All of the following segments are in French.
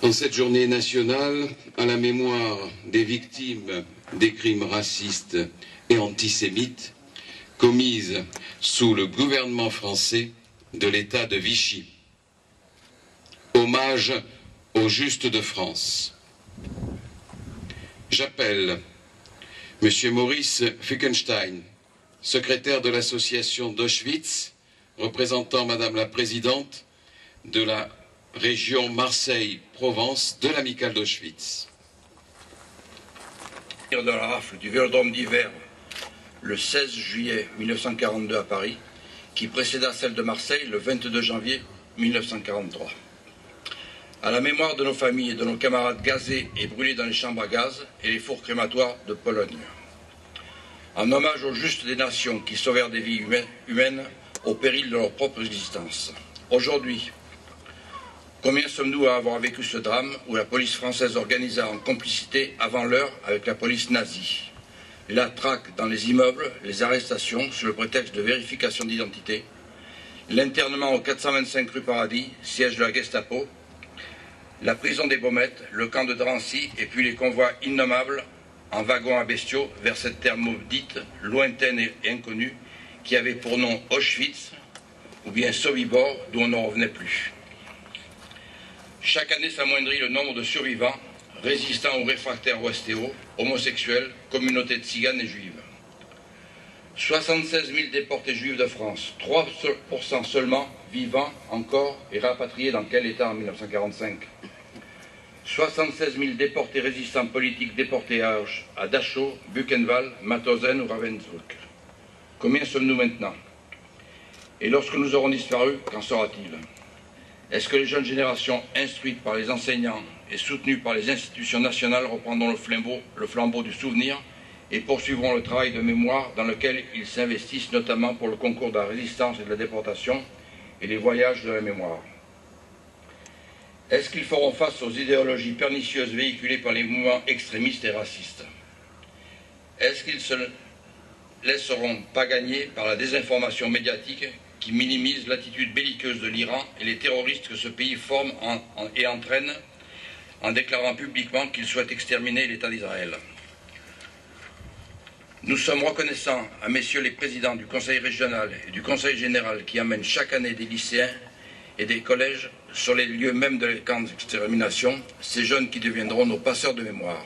En cette journée nationale, à la mémoire des victimes des crimes racistes et antisémites commises sous le gouvernement français de l'État de Vichy. Hommage aux Justes de France. J'appelle M. Maurice Fickenstein, secrétaire de l'association d'Auschwitz, représentant Madame la Présidente de la région Marseille-Provence de l'Amicale d'Auschwitz. De la rafle du Vélodrome d'hiver le 16 juillet 1942 à Paris, qui précéda celle de Marseille le 22 janvier 1943. À la mémoire de nos familles et de nos camarades gazés et brûlés dans les chambres à gaz et les fours crématoires de Pologne. En hommage aux justes des nations qui sauvèrent des vies humaines au péril de leur propre existence. Aujourd'hui, combien sommes-nous à avoir vécu ce drame où la police française organisa en complicité avant l'heure avec la police nazie? La traque dans les immeubles, les arrestations sous le prétexte de vérification d'identité, l'internement au 425 rue Paradis, siège de la Gestapo, la prison des Baumettes, le camp de Drancy et puis les convois innommables en wagons à bestiaux vers cette terre maudite, lointaine et inconnue, qui avait pour nom Auschwitz ou bien Sobibor, d'où on n'en revenait plus. Chaque année s'amoindrit le nombre de survivants, résistants ou réfractaires ouestéaux, homosexuels, communautés tziganes et juives. 76 000 déportés juifs de France, 3% seulement vivants encore et rapatriés dans quel état en 1945? 76 000 déportés résistants politiques déportés à Dachau, Buchenwald, Mauthausen ou Ravensbrück. Combien sommes-nous maintenant? Et lorsque nous aurons disparu, qu'en sera-t-il? Est-ce que les jeunes générations instruites par les enseignants et soutenues par les institutions nationales reprendront le flambeau du souvenir et poursuivront le travail de mémoire dans lequel ils s'investissent notamment pour le concours de la résistance et de la déportation et les voyages de la mémoire? Est-ce qu'ils feront face aux idéologies pernicieuses véhiculées par les mouvements extrémistes et racistes? Est-ce qu'ils se laisseront pas gagner par la désinformation médiatique qui minimise l'attitude belliqueuse de l'Iran et les terroristes que ce pays forme et entraîne en déclarant publiquement qu'il souhaite exterminer l'État d'Israël? Nous sommes reconnaissants à messieurs les présidents du Conseil régional et du Conseil général qui amènent chaque année des lycéens et des collèges sur les lieux même de les camps d'extermination, ces jeunes qui deviendront nos passeurs de mémoire.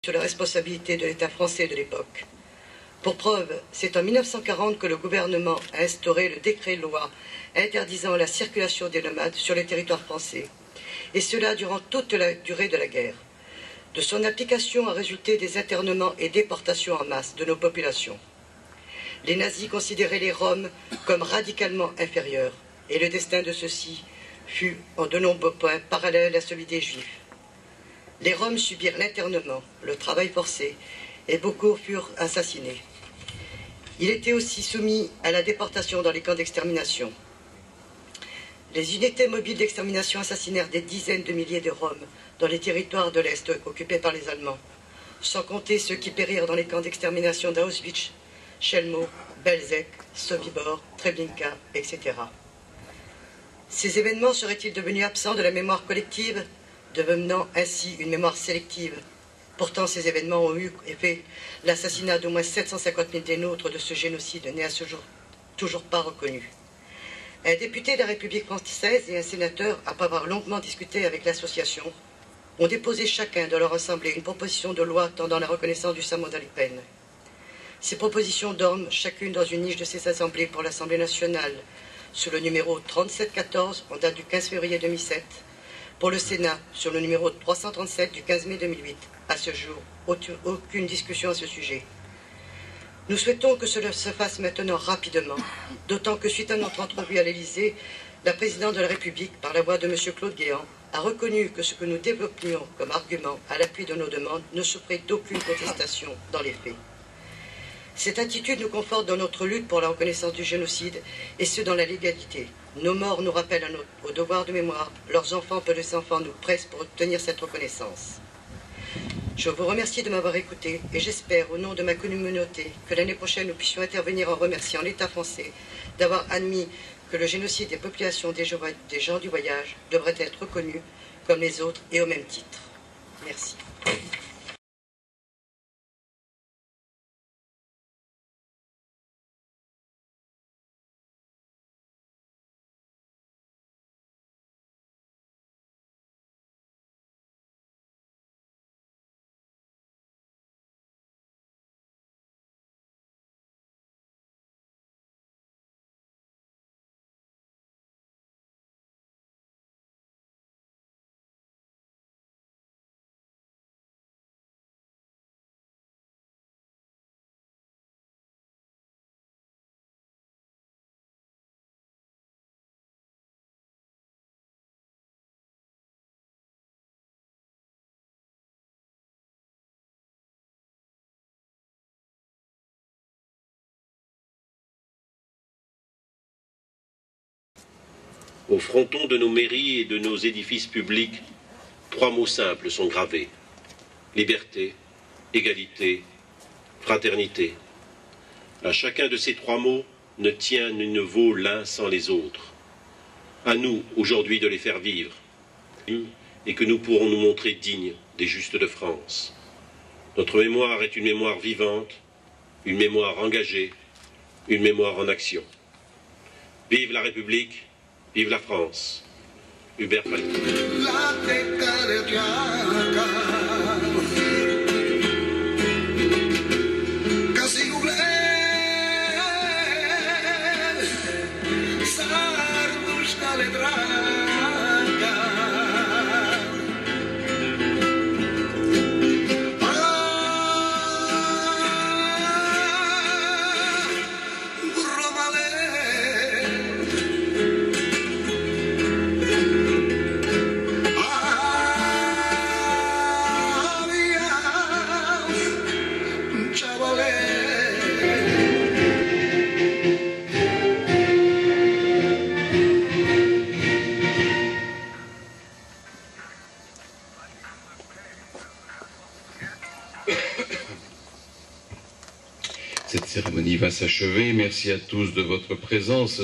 Sur la responsabilité de l'État français de l'époque. Pour preuve, c'est en 1940 que le gouvernement a instauré le décret-loi interdisant la circulation des nomades sur le territoire français, et cela durant toute la durée de la guerre. De son application a résulté des internements et déportations en masse de nos populations. Les nazis considéraient les Roms comme radicalement inférieurs, et le destin de ceux-ci fut en de nombreux points parallèle à celui des Juifs. Les Roms subirent l'internement, le travail forcé, et beaucoup furent assassinés. Il était aussi soumis à la déportation dans les camps d'extermination. Les unités mobiles d'extermination assassinèrent des dizaines de milliers de Roms dans les territoires de l'Est occupés par les Allemands, sans compter ceux qui périrent dans les camps d'extermination d'Auschwitz, Chelmaux, Belzec, Sobibor, Treblinka, etc. Ces événements seraient-ils devenus absents de la mémoire collective, devenant ainsi une mémoire sélective? Pourtant, ces événements ont eu effet l'assassinat d'au moins 750 000 des nôtres de ce génocide n'est à ce jour toujours pas reconnu. Un député de la République française et un sénateur, après avoir longuement discuté avec l'association, ont déposé chacun dans leur assemblée une proposition de loi tendant à la reconnaissance du serment d'Alipène. Ces propositions dorment chacune dans une niche de ces assemblées pour l'Assemblée nationale, sur le numéro 3714 en date du 15 février 2007, pour le Sénat sur le numéro 337 du 15 mai 2008. À ce jour, aucune discussion à ce sujet. Nous souhaitons que cela se fasse maintenant rapidement, d'autant que suite à notre entrevue à l'Élysée, la présidente de la République, par la voix de M. Claude Guéant, a reconnu que ce que nous développions comme argument à l'appui de nos demandes ne souffrait d'aucune contestation dans les faits. Cette attitude nous conforte dans notre lutte pour la reconnaissance du génocide, et ce dans la légalité. Nos morts nous rappellent au devoir de mémoire, leurs enfants, petits-enfants nous pressent pour obtenir cette reconnaissance. Je vous remercie de m'avoir écouté, et j'espère, au nom de ma communauté, que l'année prochaine nous puissions intervenir en remerciant l'État français d'avoir admis que le génocide des populations des gens du voyage devrait être reconnu comme les autres et au même titre. Merci. Au fronton de nos mairies et de nos édifices publics, 3 mots simples sont gravés. Liberté, égalité, fraternité. À chacun de ces 3 mots ne tient ni ne vaut l'un sans les autres. À nous, aujourd'hui, de les faire vivre, et que nous pourrons nous montrer dignes des justes de France. Notre mémoire est une mémoire vivante, une mémoire engagée, une mémoire en action. Vive la République! Vive la France. Hubert Falcon. Cette cérémonie va s'achever. Merci à tous de votre présence.